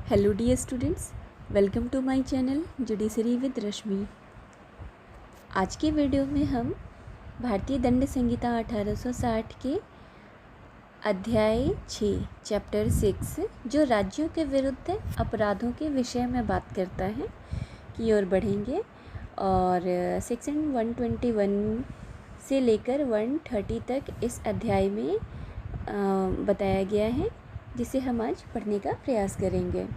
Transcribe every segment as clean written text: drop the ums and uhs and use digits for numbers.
Hello dear students, welcome to my channel judiciary with Rashmi. आज के video में हम भारतीय दंड संहिता 1860 के अध्याय 6 चैप्टर 6 जो राज्यों के विरुद्ध अपराधों के विषय में बात करता है की ओर बढ़ेंगे। और सेक्शन 121 से लेकर 130 तक इस अध्याय में बताया गया है, जिसे हम आज पढ़ने का प्रयास करेंगे।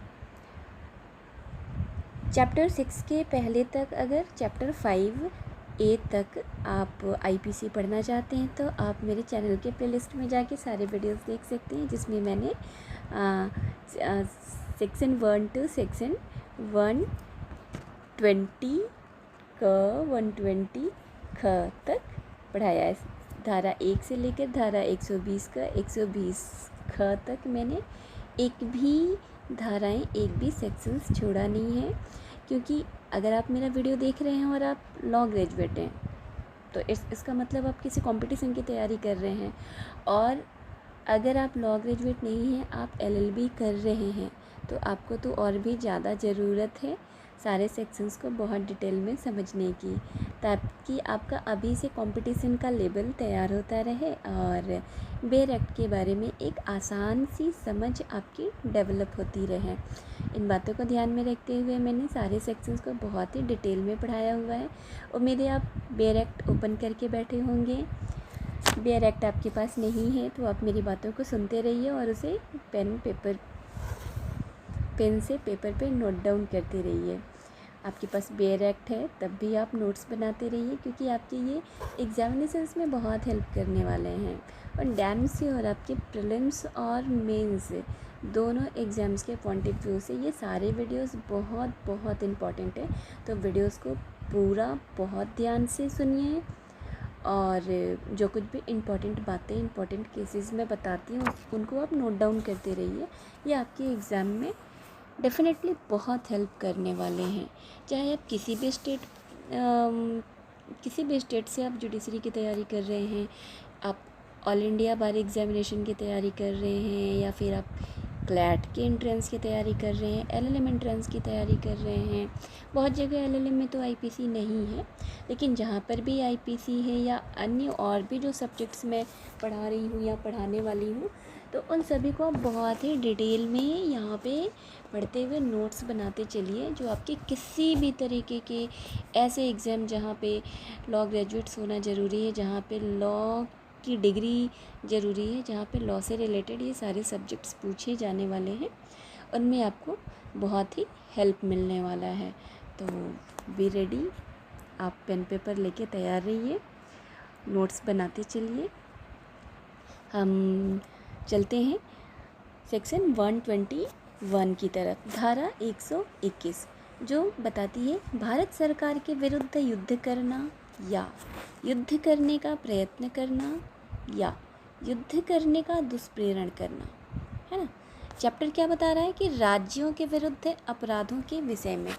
चैप्टर 6 के पहले तक, अगर चैप्टर 5A तक आप आईपीसी पढ़ना चाहते हैं तो आप मेरे चैनल के प्लेलिस्ट में जाके सारे वीडियोस देख सकते हैं, जिसमें मैंने सेक्शन 1 टू सेक्शन 120 क 120 ख तक पढ़ाया है। धारा 1 से लेकर धारा 120 का 120 ख तक मैंने एक भी धाराएं, एक भी सेक्शंस छोड़ा नहीं है, क्योंकि अगर आप मेरा वीडियो देख रहे हैं और आप लॉ ग्रेजुएट हैं तो इसका मतलब आप किसी कंपटीशन की तैयारी कर रहे हैं। और अगर आप लॉ ग्रेजुएट नहीं हैं, आप एलएलबी कर रहे हैं, तो आपको तो और भी ज़्यादा ज़रूरत है सारे सेक्शंस को बहुत डिटेल में समझने की, ताकि आपका अभी से कंपटीशन का लेवल तैयार होता रहे और बेयर एक्ट के बारे में एक आसान सी समझ आपकी डेवलप होती रहे। इन बातों को ध्यान में रखते हुए मैंने सारे सेक्शंस को बहुत ही डिटेल में पढ़ाया हुआ है। उम्मीद है आप बेयर एक्ट ओपन करके बैठे होंगे। बेयर एक्ट आपके पास नहीं है तो आप मेरी बातों को सुनते रहिए और उसे पेन से पेपर पे नोट डाउन करते रहिए। आपके पास बेयर एक्ट है तब भी आप नोट्स बनाते रहिए, क्योंकि आपके ये एग्जामिनेशंस में बहुत हेल्प करने वाले हैं। और डैम से और आपके प्रीलिम्स और मेंस दोनों एग्ज़ाम्स के पॉइंट ऑफ व्यू से ये सारे वीडियोस बहुत बहुत इम्पॉर्टेंट है। तो वीडियोस को पूरा बहुत ध्यान से सुनिए और जो कुछ भी इम्पॉर्टेंट बातें, इम्पॉर्टेंट केसेस में बताती हूँ उनको आप नोट डाउन करते रहिए। ये आपके एग्ज़ाम में डेफिनेटली बहुत हेल्प करने वाले हैं। चाहे आप किसी भी स्टेट से आप जुडिशरी की तैयारी कर रहे हैं, आप ऑल इंडिया बार एग्जामिनेशन की तैयारी कर रहे हैं, या फिर आप क्लैट के एंट्रेंस की तैयारी कर रहे हैं, एलएलएम एंट्रेंस की तैयारी कर रहे हैं। बहुत जगह एलएलएम में तो आईपीसी नहीं है, लेकिन जहाँ पर भी आईपीसी है या अन्य और भी जो सब्जेक्ट्स मैं पढ़ा रही हूँ या पढ़ाने वाली हूँ, तो उन सभी को आप बहुत ही डिटेल में यहाँ पे पढ़ते हुए नोट्स बनाते चलिए, जो आपके किसी भी तरीके के ऐसे एग्ज़ाम जहाँ पे लॉ ग्रेजुएट्स होना ज़रूरी है, जहाँ पे लॉ की डिग्री ज़रूरी है, जहाँ पे लॉ से रिलेटेड ये सारे सब्जेक्ट्स पूछे जाने वाले हैं, उनमें आपको बहुत ही हेल्प मिलने वाला है। तो बी रेडी, आप पेन पेपर लेके तैयार रहिए, नोट्स बनाते चलिए। हम चलते हैं सेक्शन 121 की तरफ। धारा 121 जो बताती है भारत सरकार के विरुद्ध युद्ध करना या युद्ध करने का प्रयत्न करना या युद्ध करने का दुष्प्रेरण करना, है ना। चैप्टर क्या बता रहा है कि राज्यों के विरुद्ध अपराधों के विषय में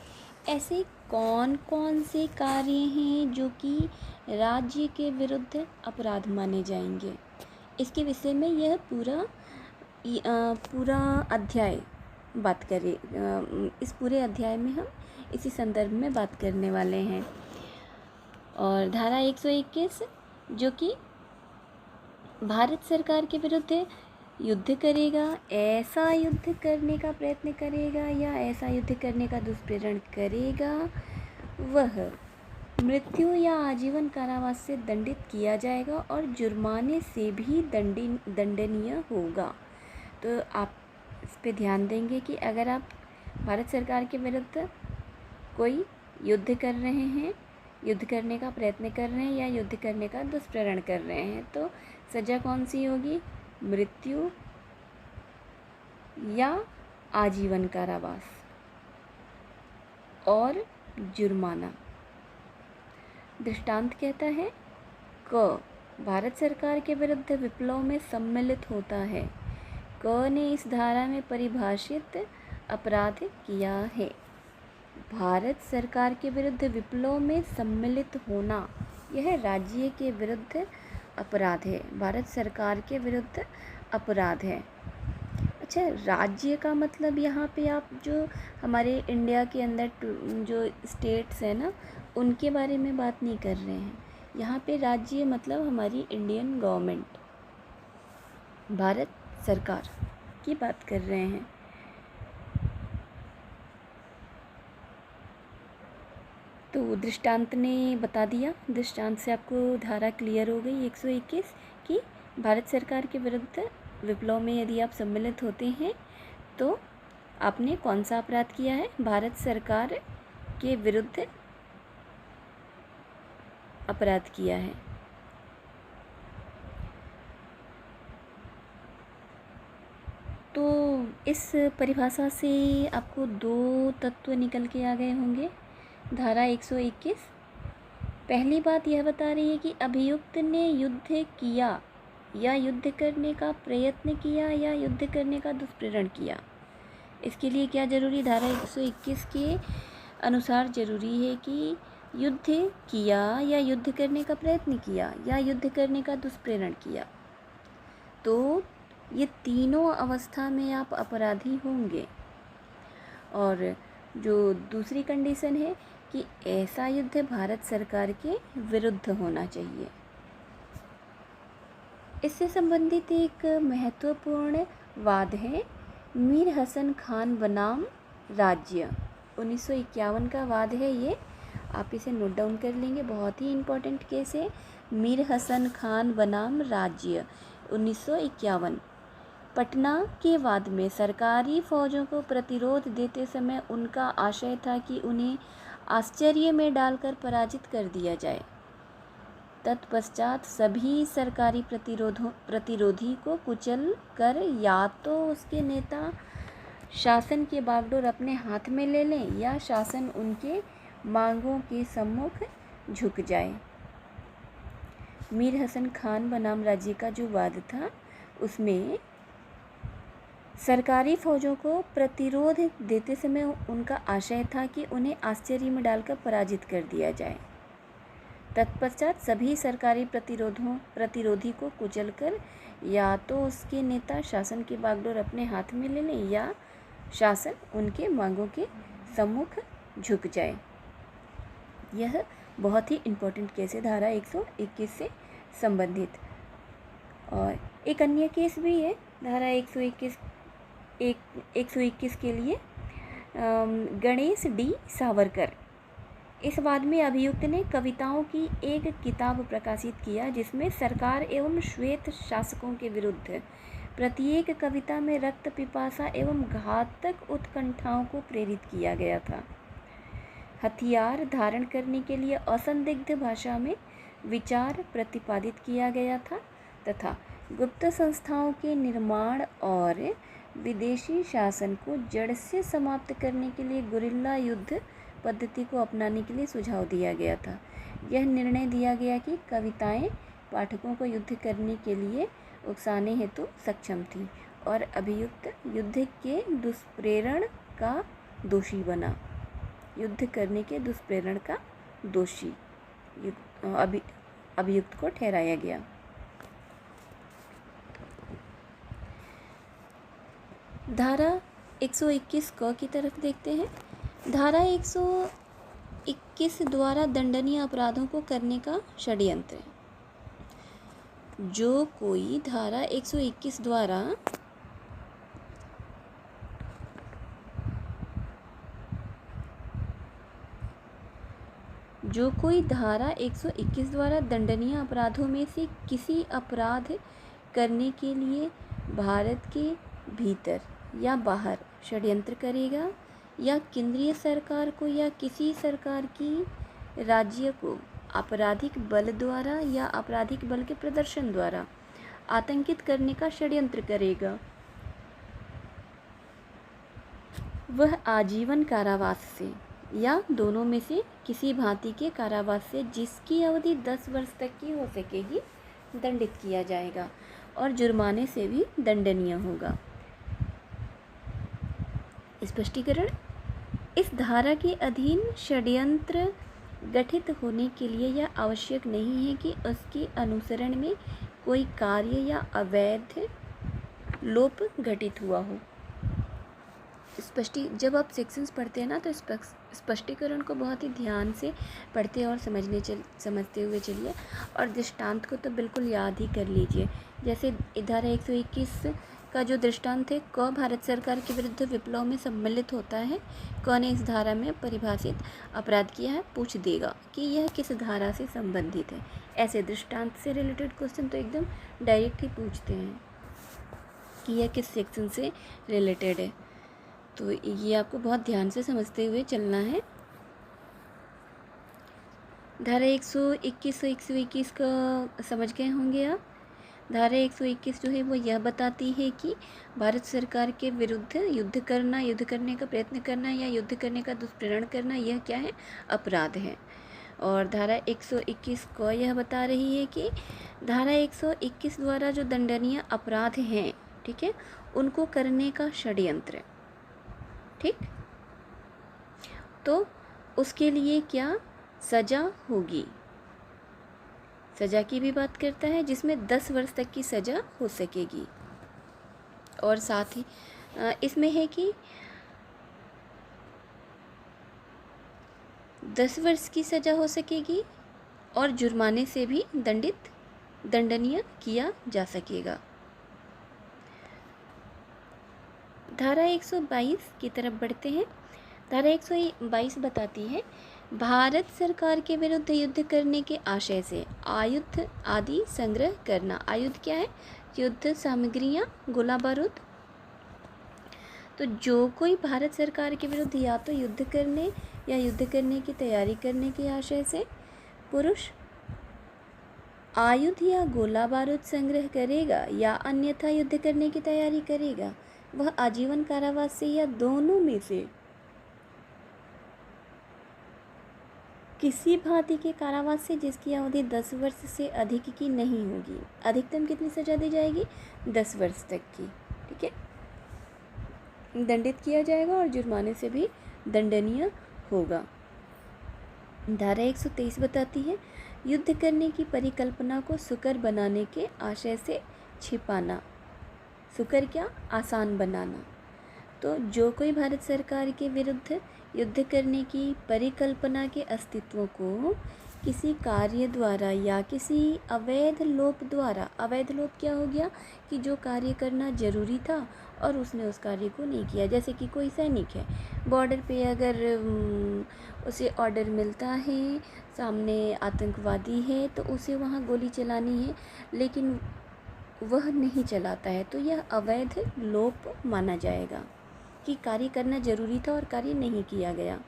ऐसे कौन कौन से कार्य हैं जो कि राज्य के विरुद्ध अपराध माने जाएंगे। इसके विषय में यह पूरा अध्याय बात करें। इस पूरे अध्याय में हम इसी संदर्भ में बात करने वाले हैं। और धारा 121 जो कि भारत सरकार के विरुद्ध युद्ध करेगा, ऐसा युद्ध करने का प्रयत्न करेगा या ऐसा युद्ध करने का दुष्प्रेरण करेगा, वह मृत्यु या आजीवन कारावास से दंडित किया जाएगा और जुर्माने से भी दंडनीय होगा। तो आप इस पे ध्यान देंगे कि अगर आप भारत सरकार के विरुद्ध कोई युद्ध कर रहे हैं, युद्ध करने का प्रयत्न कर रहे हैं या युद्ध करने का दुष्प्रेरण कर रहे हैं, तो सज़ा कौन सी होगी? मृत्यु या आजीवन कारावास और जुर्माना। दृष्टांत कहता है क भारत सरकार के विरुद्ध विप्लव में सम्मिलित होता है। क ने इस धारा में परिभाषित अपराध किया है। भारत सरकार के विरुद्ध विप्लव में सम्मिलित होना यह राज्य के विरुद्ध अपराध है, भारत सरकार के विरुद्ध अपराध है। अच्छा, राज्य का मतलब यहाँ पे आप जो हमारे इंडिया के अंदर जो स्टेट्स हैं ना, उनके बारे में बात नहीं कर रहे हैं। यहाँ पे राज्य मतलब हमारी इंडियन गवर्नमेंट, भारत सरकार की बात कर रहे हैं। तो दृष्टांत ने बता दिया, दृष्टांत से आपको धारा क्लियर हो गई 121 की भारत सरकार के विरुद्ध विप्लव में यदि आप सम्मिलित होते हैं तो आपने कौन सा अपराध किया है, भारत सरकार के विरुद्ध अपराध किया है। तो इस परिभाषा से आपको दो तत्व निकल के आ गए होंगे धारा 121। पहली बात यह बता रही है कि अभियुक्त ने युद्ध किया या युद्ध करने का प्रयत्न किया या युद्ध करने का दुष्प्रेरण किया। इसके लिए क्या जरूरी, धारा 121 के अनुसार जरूरी है कि युद्ध किया या युद्ध करने का प्रयत्न किया या युद्ध करने का दुष्प्रेरण किया। तो ये तीनों अवस्था में आप अपराधी होंगे। और जो दूसरी कंडीशन है कि ऐसा युद्ध भारत सरकार के विरुद्ध होना चाहिए। इससे संबंधित एक महत्वपूर्ण वाद है मीर हसन खान बनाम राज्य, 1951 का वाद है ये, आप इसे नोट डाउन कर लेंगे, बहुत ही इम्पोर्टेंट केस है। मीर हसन खान बनाम राज्य 1951। पटना के वाद में सरकारी फौजों को प्रतिरोध देते समय उनका आशय था कि उन्हें आश्चर्य में डालकर पराजित कर दिया जाए। तत्पश्चात सभी सरकारी प्रतिरोधी को कुचल कर या तो उसके नेता शासन के बागडोर अपने हाथ में ले लें या शासन उनके मांगों के सम्मुख झुक जाए। मीर हसन खान बनाम राज्य का जो वाद था उसमें सरकारी फौजों को प्रतिरोध देते समय उनका आशय था कि उन्हें आश्चर्य में डालकर पराजित कर दिया जाए। तत्पश्चात सभी सरकारी प्रतिरोधी को कुचलकर या तो उसके नेता शासन के बागडोर अपने हाथ में ले लें या शासन उनके मांगों के सम्मुख झुक जाए। यह बहुत ही इम्पोर्टेंट केस है धारा 121 से संबंधित। और एक अन्य केस भी है धारा 121 के लिए, गणेश डी सावरकर। इस वाद में अभियुक्त ने कविताओं की एक किताब प्रकाशित किया जिसमें सरकार एवं श्वेत शासकों के विरुद्ध प्रत्येक कविता में रक्त पिपासा एवं घातक उत्कंठाओं को प्रेरित किया गया था। हथियार धारण करने के लिए असंदिग्ध भाषा में विचार प्रतिपादित किया गया था तथा गुप्त संस्थाओं के निर्माण और विदेशी शासन को जड़ से समाप्त करने के लिए गुरिल्ला युद्ध पद्धति को अपनाने के लिए सुझाव दिया गया था। यह निर्णय दिया गया कि कविताएं पाठकों को युद्ध करने के लिए उकसाने हेतु सक्षम थी और अभियुक्त युद्ध के दुष्प्रेरण का दोषी बना। युद्ध करने के दुष्प्रेरण का दोषी अभियुक्त को ठहराया गया। धारा 121 क की तरफ देखते हैं। धारा 121 द्वारा दंडनीय अपराधों को करने का षड्यंत्र। जो कोई धारा 121 द्वारा दंडनीय अपराधों में से किसी अपराध करने के लिए भारत के भीतर या बाहर षड्यंत्र करेगा या केंद्रीय सरकार को या किसी सरकार की राज्य को आपराधिक बल द्वारा या आपराधिक बल के प्रदर्शन द्वारा आतंकित करने का षड्यंत्र करेगा, वह आजीवन कारावास से या दोनों में से किसी भांति के कारावास से जिसकी अवधि 10 वर्ष तक की हो सकेगी दंडित किया जाएगा और जुर्माने से भी दंडनीय होगा। स्पष्टीकरण। इस धारा के अधीन षड्यंत्र गठित होने के लिए यह आवश्यक नहीं है कि उसके अनुसरण में कोई कार्य या अवैध लोप घटित हुआ हो। जब आप सेक्शंस पढ़ते हैं ना तो स्पष्टीकरण को बहुत ही ध्यान से पढ़ते और समझते हुए चलिए, और दृष्टांत को तो बिल्कुल याद ही कर लीजिए। जैसे धारा 121 का जो दृष्टांत है, क भारत सरकार के विरुद्ध विप्लव में सम्मिलित होता है, क ने इस धारा में परिभाषित अपराध किया है, पूछ देगा कि यह किस धारा से संबंधित है। ऐसे दृष्टांत से रिलेटेड क्वेश्चन तो एकदम डायरेक्ट ही पूछते हैं कि यह किस सेक्शन से रिलेटेड है। तो ये आपको बहुत ध्यान से समझते हुए चलना है। धारा 121 और 121 का समझ गए होंगे आप। धारा 121 जो है वो यह बताती है कि भारत सरकार के विरुद्ध युद्ध करना, युद्ध करने का प्रयत्न करना या युद्ध करने का दुष्प्रेरण करना, यह क्या है? अपराध है। और धारा 121 को यह बता रही है कि धारा 121 द्वारा जो दंडनीय अपराध हैं, ठीक है, उनको करने का षड्यंत्र, ठीक, तो उसके लिए क्या सज़ा होगी। सज़ा की भी बात करता है, जिसमें 10 वर्ष तक की सज़ा हो सकेगी। और साथ ही इसमें है कि 10 वर्ष की सज़ा हो सकेगी और जुर्माने से भी दंडनीय किया जा सकेगा। धारा 122 की तरफ बढ़ते हैं। धारा 122 बताती है, भारत सरकार के विरुद्ध युद्ध करने के आशय से आयुध आदि संग्रह करना। आयुध क्या है? युद्ध सामग्रियाँ, गोला बारूद। तो जो कोई भारत सरकार के विरुद्ध या तो युद्ध करने या युद्ध करने की तैयारी करने के आशय से पुरुष आयुध या गोला बारूद संग्रह करेगा या अन्यथा युद्ध करने की तैयारी करेगा, वह आजीवन कारावास से या दोनों में से किसी भांति के कारावास से जिसकी अवधि 10 वर्ष से अधिक की नहीं होगी। अधिकतम कितनी सजा दी जाएगी? 10 वर्ष तक की, ठीक है, दंडित किया जाएगा और जुर्माने से भी दंडनीय होगा। धारा 123 बताती है, युद्ध करने की परिकल्पना को सुकर बनाने के आशय से छिपाना। सुकर क्या? आसान बनाना। तो जो कोई भारत सरकार के विरुद्ध युद्ध करने की परिकल्पना के अस्तित्व को किसी कार्य द्वारा या किसी अवैध लोप द्वारा, अवैध लोप क्या हो गया कि जो कार्य करना जरूरी था और उसने उस कार्य को नहीं किया। जैसे कि कोई सैनिक है, बॉर्डर पे अगर उसे ऑर्डर मिलता है, सामने आतंकवादी है, तो उसे वहाँ गोली चलानी है, लेकिन वह नहीं चलाता है, तो यह अवैध लोप माना जाएगा कि कार्य करना जरूरी था और कार्य नहीं किया गया।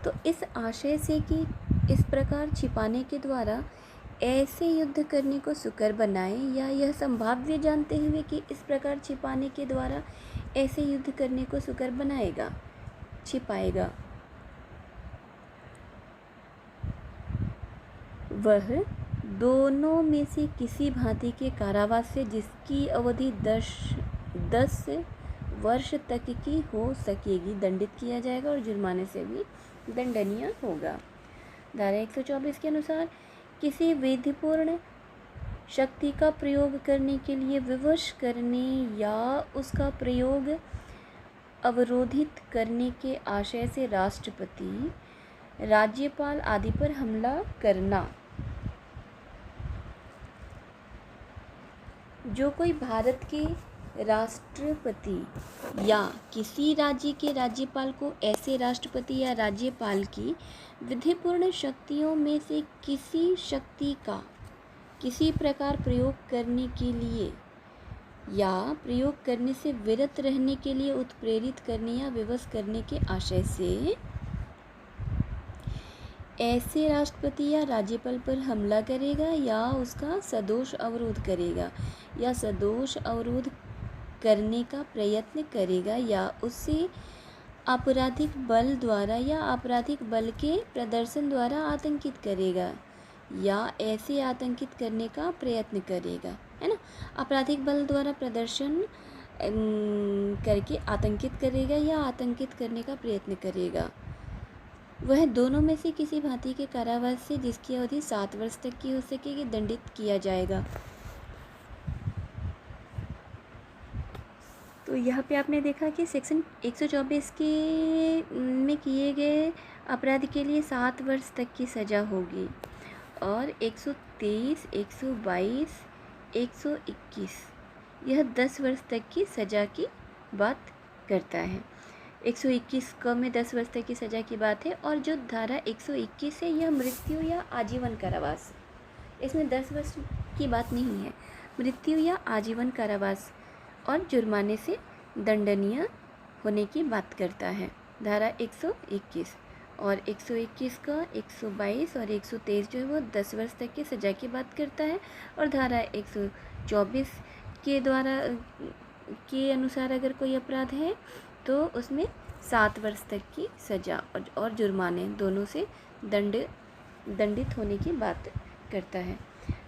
तो इस आशय से कि इस प्रकार छिपाने के द्वारा ऐसे युद्ध करने को सुकर बनाए, या यह संभाव्य जानते हुए कि इस प्रकार छिपाने के द्वारा ऐसे युद्ध करने को सुकर बनाएगा, छिपाएगा, वह दोनों में से किसी भांति के कारावास से जिसकी अवधि 10 वर्ष तक की हो सकेगी, दंडित किया जाएगा और जुर्माने से भी दंडनीय होगा। धारा 124 के अनुसार किसी विधिपूर्ण शक्ति का प्रयोग करने के लिए विवश करने या उसका प्रयोग अवरोधित करने के आशय से राष्ट्रपति, राज्यपाल आदि पर हमला करना। जो कोई भारत के राष्ट्रपति या किसी राज्य के राज्यपाल को ऐसे राष्ट्रपति या राज्यपाल की विधिपूर्ण शक्तियों में से किसी शक्ति का किसी प्रकार प्रयोग करने के लिए या प्रयोग करने से विरत रहने के लिए उत्प्रेरित करने या विवश करने के आशय से ऐसे राष्ट्रपति या राज्यपाल पर हमला करेगा या उसका सदोष अवरोध करेगा या सदोष अवरोध करने का प्रयत्न करेगा या उसे आपराधिक बल द्वारा या आपराधिक बल के प्रदर्शन द्वारा आतंकित करेगा या ऐसे आतंकित करने का प्रयत्न करेगा, है ना। आपराधिक बल द्वारा प्रदर्शन करके आतंकित करेगा या आतंकित करने का प्रयत्न करेगा, वह दोनों में से किसी भांति के कारावास से जिसकी अवधि 7 वर्ष तक की हो सकेगी, दंडित किया जाएगा। तो यहाँ पे आपने देखा कि सेक्शन 124 के में किए गए अपराध के लिए 7 वर्ष तक की सज़ा होगी और 123, 122, 121 यह 10 वर्ष तक की सज़ा की बात करता है। 121 क में 10 वर्ष तक की सज़ा की बात है और जो धारा 121 है यह मृत्यु या आजीवन कारावास, इसमें 10 वर्ष की बात नहीं है, मृत्यु या आजीवन कारावास और जुर्माने से दंडनीय होने की बात करता है धारा 121। और 121 का 122 और 123 जो है वो 10 वर्ष तक की सज़ा की बात करता है और धारा 124 के द्वारा के अनुसार अगर कोई अपराध है तो उसमें 7 वर्ष तक की सज़ा और जुर्माने दोनों से दंडित होने की बात करता है।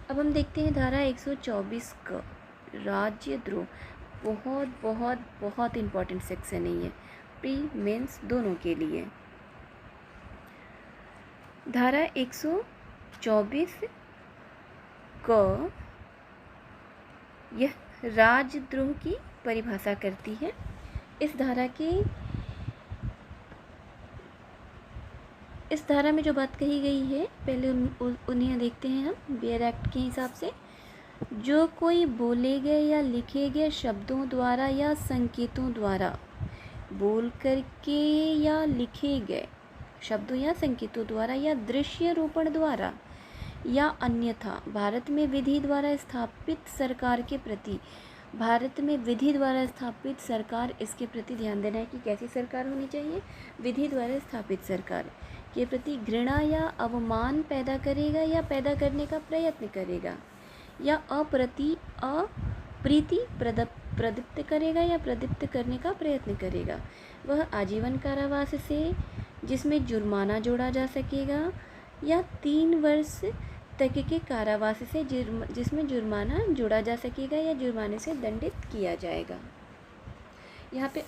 अब हम देखते हैं धारा 124 का राज्यद्रोह। बहुत बहुत बहुत इम्पॉर्टेंट सेक्शन है ये, प्री मेंस दोनों के लिए। धारा 124 का यह राजद्रोह की परिभाषा करती है। इस धारा में जो बात कही गई है पहले उन्हें देखते हैं हम बियर एक्ट के हिसाब से। जो कोई बोले गए या लिखे गए शब्दों द्वारा या संकेतों द्वारा, बोल करके या लिखे गए शब्दों या संकेतों द्वारा या दृश्य रूपण द्वारा या अन्यथा भारत में विधि द्वारा स्थापित सरकार के प्रति, भारत में विधि द्वारा स्थापित सरकार, इसके प्रति ध्यान देना है कि कैसी सरकार होनी चाहिए, विधि द्वारा स्थापित सरकार के प्रति घृणा या अवमान पैदा करेगा या पैदा करने का प्रयत्न करेगा या अप्रीति प्रदीप्त करेगा या प्रदीप्त करने का प्रयत्न करेगा, वह आजीवन कारावास से जिसमें जुर्माना जोड़ा जा सकेगा या 3 वर्ष तक के कारावास से जिसमें जुर्माना जोड़ा जा सकेगा या जुर्माने से दंडित किया जाएगा। यहाँ पे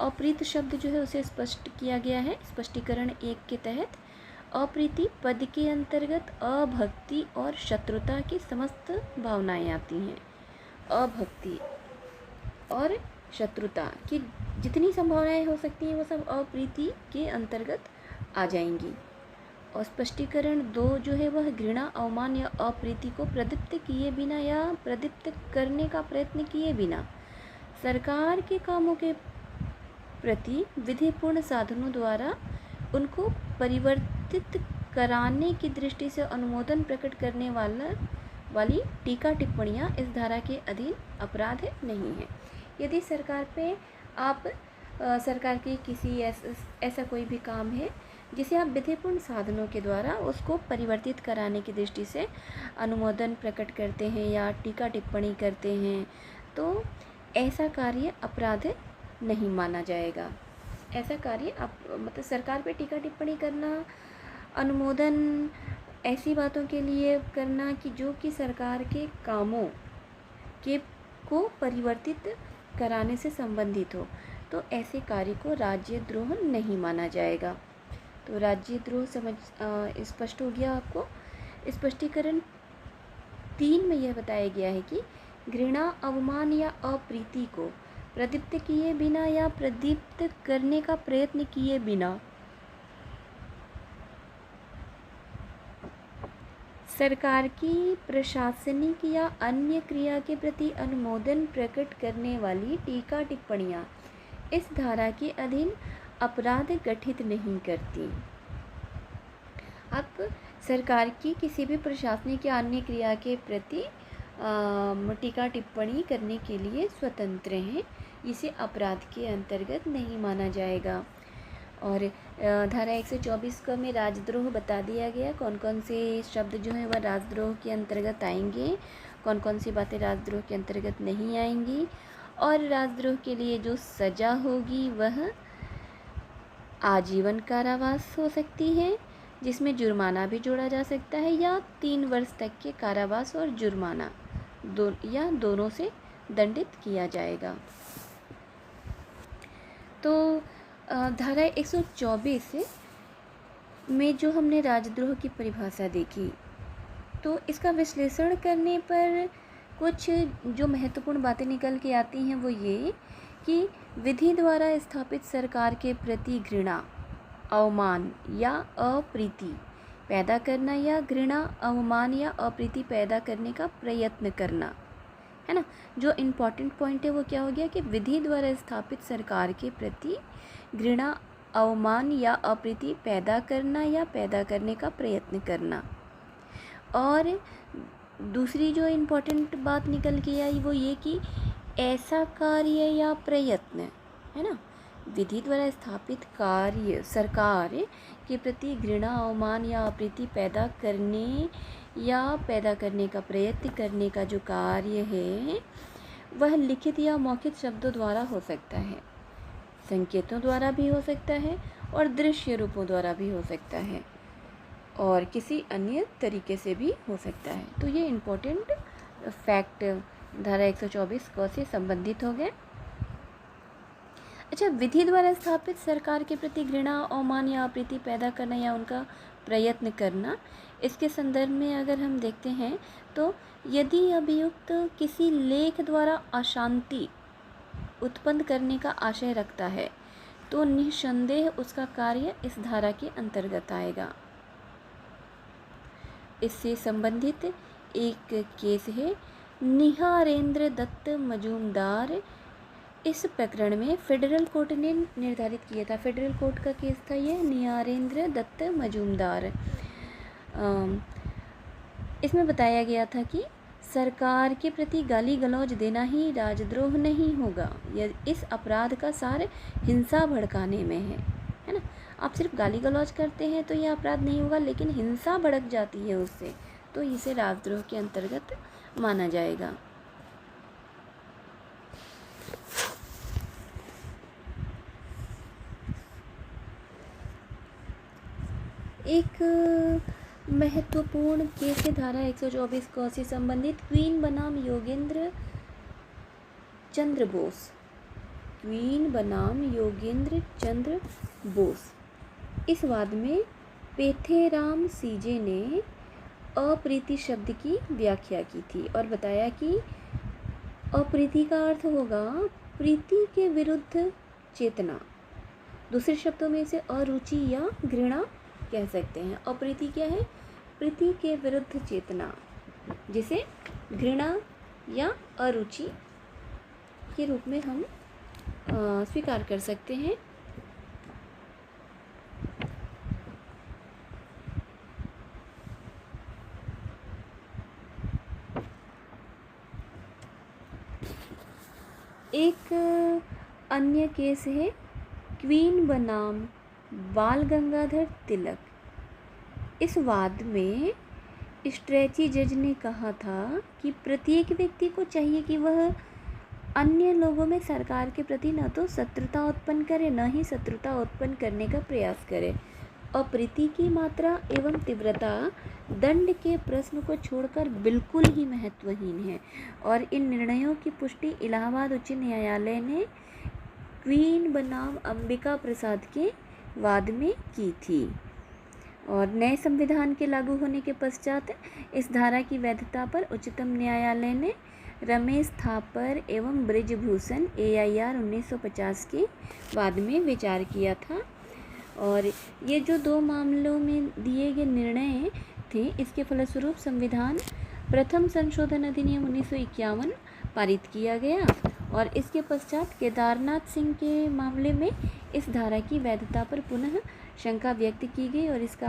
अप्रीत शब्द जो है उसे स्पष्ट किया गया है स्पष्टीकरण 1 के तहत। अप्रीति पद के अंतर्गत अभक्ति और शत्रुता की समस्त भावनाएं आती हैं। अभक्ति और शत्रुता की जितनी संभावनाएं हो सकती हैं वो सब अप्रीति के अंतर्गत आ जाएंगी। और स्पष्टीकरण 2 जो है वह घृणा, अवमान या अप्रीति को प्रदीप्त किए बिना या प्रदीप्त करने का प्रयत्न किए बिना सरकार के कामों के प्रति विधिपूर्ण साधनों द्वारा उनको परिवर्तित कराने की दृष्टि से अनुमोदन प्रकट करने वाली टीका टिप्पणियाँ इस धारा के अधीन अपराध नहीं है। यदि सरकार पे आप सरकार के किसी ऐसा कोई भी काम है जिसे आप विधिपूर्ण साधनों के द्वारा उसको परिवर्तित कराने की दृष्टि से अनुमोदन प्रकट करते हैं या टीका टिप्पणी करते हैं तो ऐसा कार्य अपराध नहीं माना जाएगा। ऐसा कार्य आप मतलब सरकार पे टीका टिप्पणी करना, अनुमोदन ऐसी बातों के लिए करना कि जो कि सरकार के कामों को परिवर्तित कराने से संबंधित हो, तो ऐसे कार्य को राज्यद्रोह नहीं माना जाएगा। तो राज्यद्रोह स्पष्ट हो गया आपको। स्पष्टीकरण 3 में यह बताया गया है कि घृणा, अवमान या अप्रीति को प्रदीप्त किए बिना या प्रदीप्त करने का प्रयत्न किए बिना सरकार की प्रशासनिक या अन्य क्रिया के प्रति अनुमोदन प्रकट करने वाली टीका टिप्पणियाँ इस धारा के अधीन अपराध गठित नहीं करती। आप सरकार की किसी भी प्रशासनिक या अन्य क्रिया के प्रति टीका टिप्पणी करने के लिए स्वतंत्र हैं, इसे अपराध के अंतर्गत नहीं माना जाएगा। और धारा 124 का में राजद्रोह बता दिया गया, कौन कौन से शब्द जो हैं वह राजद्रोह के अंतर्गत आएंगे, कौन कौन सी बातें राजद्रोह के अंतर्गत नहीं आएंगी। और राजद्रोह के लिए जो सज़ा होगी वह आजीवन कारावास हो सकती है जिसमें जुर्माना भी जोड़ा जा सकता है या 3 वर्ष तक के कारावास और जुर्माना दोनों से दंडित किया जाएगा। तो धारा 124 में जो हमने राजद्रोह की परिभाषा देखी तो इसका विश्लेषण करने पर कुछ जो महत्वपूर्ण बातें निकल के आती हैं वो ये कि विधि द्वारा स्थापित सरकार के प्रति घृणा, अवमान या अप्रीति पैदा करना, या घृणा, अवमान या अप्रीति पैदा करने का प्रयत्न करना, है ना। जो इम्पॉर्टेंट पॉइंट है वो क्या हो गया कि विधि द्वारा स्थापित सरकार के प्रति घृणा, अवमान या अप्रीति पैदा करना या पैदा करने का प्रयत्न करना। और दूसरी जो इम्पोर्टेंट बात निकल के आई वो ये कि ऐसा कार्य या प्रयत्न, है ना, विधि द्वारा स्थापित कार्य सरकार के प्रति घृणा, अवमान या अप्रीति पैदा करने या पैदा करने का प्रयत्न करने का जो कार्य है वह लिखित या मौखिक शब्दों द्वारा हो सकता है, संकेतों द्वारा भी हो सकता है और दृश्य रूपों द्वारा भी हो सकता है, और किसी अन्य तरीके से भी हो सकता है। तो ये इम्पोर्टेंट फैक्ट धारा 124 क से संबंधित हो गए। अच्छा, विधि द्वारा स्थापित सरकार के प्रति घृणा, अवमान या अप्रीति पैदा करना या उनका प्रयत्न करना, इसके संदर्भ में अगर हम देखते हैं तो यदि अभियुक्त किसी लेख द्वारा अशांति उत्पन्न करने का आशय रखता है तो निसंदेह उसका कार्य इस धारा के अंतर्गत आएगा। इससे संबंधित एक केस है निहारेंद्र दत्त मजूमदार। इस प्रकरण में फेडरल कोर्ट ने निर्धारित किया था, फेडरल कोर्ट का केस था ये निहारेंद्र दत्त मजूमदार। इसमें बताया गया था कि सरकार के प्रति गाली गलौज देना ही राजद्रोह नहीं होगा, यह इस अपराध का सार हिंसा भड़काने में है ना। आप सिर्फ गाली गलौज करते हैं तो यह अपराध नहीं होगा, लेकिन हिंसा भड़क जाती है उससे तो इसे राजद्रोह के अंतर्गत माना जाएगा। एक महत्वपूर्ण केस है धारा 124 क से संबंधित क्वीन बनाम योगेंद्र चंद्र बोस। क्वीन बनाम योगेंद्र चंद्र बोस। इस वाद में पेथेराम सीजे ने अप्रीति शब्द की व्याख्या की थी और बताया कि अप्रीति का अर्थ होगा प्रीति के विरुद्ध चेतना। दूसरे शब्दों में इसे अरुचि या घृणा कह सकते हैं। अप्रीति क्या है? प्रीति के विरुद्ध चेतना, जिसे घृणा या अरुचि के रूप में हम स्वीकार कर सकते हैं। एक अन्य केस है क्वीन बनाम बाल गंगाधर तिलक। इस वाद में स्ट्रेची जज ने कहा था कि प्रत्येक व्यक्ति को चाहिए कि वह अन्य लोगों में सरकार के प्रति न तो शत्रुता उत्पन्न करे, न ही शत्रुता उत्पन्न करने का प्रयास करे। अप्रीति की मात्रा एवं तीव्रता दंड के प्रश्न को छोड़कर बिल्कुल ही महत्वहीन है और इन निर्णयों की पुष्टि इलाहाबाद उच्च न्यायालय ने क्वीन बनाम अंबिका प्रसाद के वाद में की थी। और नए संविधान के लागू होने के पश्चात इस धारा की वैधता पर उच्चतम न्यायालय ने रमेश थापर एवं ब्रिजभूषण AIR 1950 के वाद में विचार किया था। और ये जो दो मामलों में दिए गए निर्णय थे, इसके फलस्वरूप संविधान प्रथम संशोधन अधिनियम 1951 पारित किया गया और इसके पश्चात केदारनाथ सिंह के मामले में इस धारा की वैधता पर पुनः शंका व्यक्त की गई और इसका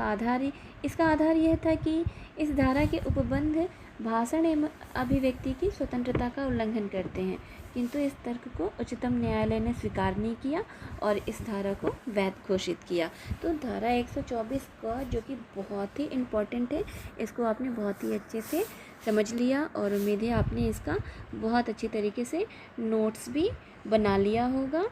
आधार यह था कि इस धारा के उपबंध भाषण एवं अभिव्यक्ति की स्वतंत्रता का उल्लंघन करते हैं, किंतु इस तर्क को उच्चतम न्यायालय ने स्वीकार नहीं किया और इस धारा को वैध घोषित किया। तो धारा 124 का जो कि बहुत ही इम्पोर्टेंट है, इसको आपने बहुत ही अच्छे से समझ लिया और उम्मीद है आपने इसका बहुत अच्छी तरीके से नोट्स भी बना लिया होगा।